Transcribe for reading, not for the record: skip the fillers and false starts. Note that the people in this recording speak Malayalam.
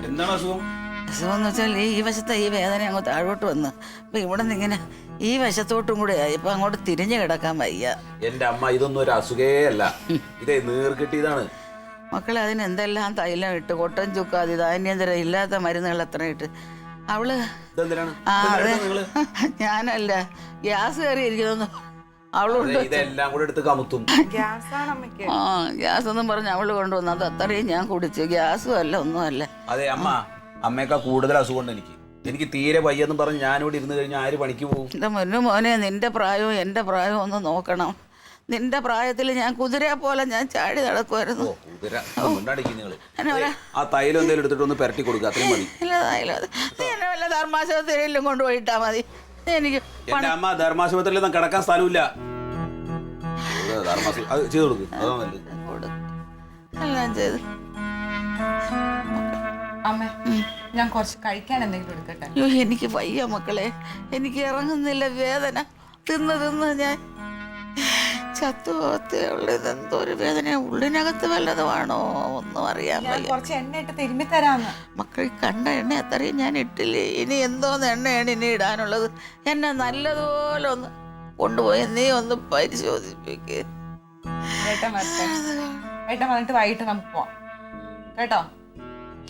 എന്താണ് അസുഖം? അസുഖമെന്ന് വെച്ചാൽ ഈ വശത്തെ ഈ വേദന അങ്ങ് താഴോട്ട് വന്ന് അപ്പൊ ഇവിടെ നിന്ന് ഇങ്ങനെ ഈ വശത്തോട്ടും കൂടെ ആയി ഇപ്പൊ അങ്ങോട്ട് തിരിഞ്ഞു കിടക്കാൻ വയ്യ. എന്റെ അമ്മ, ഇതൊന്നും ഒരു അസുഖേ അല്ല, ഇതേ നീർക്കിട്ടിയതാണ്. മക്കളെ അതിന് എന്തെല്ലാം തൈലം ഇട്ട് കൊട്ടൻ ചുക്കാതി ധാന്യന്തരം ഇല്ലാത്ത മരുന്നുകൾ എത്ര ഇട്ട് അവള് ഞാനല്ല ഗ്യാസ് കയറിയിരിക്കുന്നു അവളുണ്ട്. ഇതെല്ലാം കൂടെ എടുത്ത് കമുത്തും. ഗ്യാസ് ഒന്നും പറഞ്ഞ് അവള് കൊണ്ടുവന്നു. അത് അത്രയും ഞാൻ കുടിച്ചു. ഗ്യാസും അല്ല ഒന്നുമല്ല. അതെ അമ്മ, അമ്മയേക്കാ കൂടുതൽ അസുഖമുണ്ട് എനിക്ക് തീരെ വയ്യെന്നും പറഞ്ഞ് ഞാനിവിടെ ഇരുന്ന് കഴിഞ്ഞാൽ ആര് പണിക്ക് പോകും? എന്റെ മുന്നു മോനെ, നിന്റെ പ്രായവും എന്റെ പ്രായവും ഒന്ന് നോക്കണം. നിന്റെ പ്രായത്തിൽ ഞാൻ കുതിരയെ പോലെ ഞാൻ ചാടി നടക്കുമായിരുന്നു. ആ തൈലം എന്തെങ്കിലും എടുത്തിട്ട് ഒന്ന് പെരട്ടി കൊടുക്കുക, അത്രയും മതി. നീ എന്നെ വല്ല ധർമാശുപത്രിയിലും കൊണ്ടുപോയിട്ടാ മതി. എനിക്ക് അമ്മ ധർമാശുപത്രിയിൽ കിടക്കാൻ സ്ഥലമില്ല. ചെയ്ത് കൊടുക്കും, അതാ നല്ലത്. എല്ലാം ചെയ്ത് അമ്മേ, ഞാൻ കുറച്ച് കഴിക്കാൻ എന്തെങ്കിലും എടുക്കട്ടെ? അയ്യോ, എനിക്ക് വയ്യ മക്കളെ, എനിക്ക് ഇറങ്ങുന്നില്ല വേദന. തിന്ന് ഞാൻ ചത്തുപോകത്തുള്ളത്. എന്തോ ഒരു വേദന, ഉള്ളിനകത്ത് വല്ലതുമാണോ ഒന്നും അറിയാൻ വയ്യ. കുറച്ച് എണ്ണ ഇട്ട് തിരുമ്പി തരാന്ന്. മക്കൾ കണ്ട എണ്ണ അത്രയും ഞാൻ ഇട്ടില്ലേ. ഇനി എന്തോന്ന് എണ്ണയാണ് ഇനി ഇടാനുള്ളത്? എന്നെ നല്ലതുപോലെ ഒന്ന് കൊണ്ടുപോയി നീ ഒന്ന് പരിശോധിപ്പിക്ക്. ഏട്ടൻ വന്നിട്ട് വൈകിട്ട് നമുക്ക് പോവാം കേട്ടോ.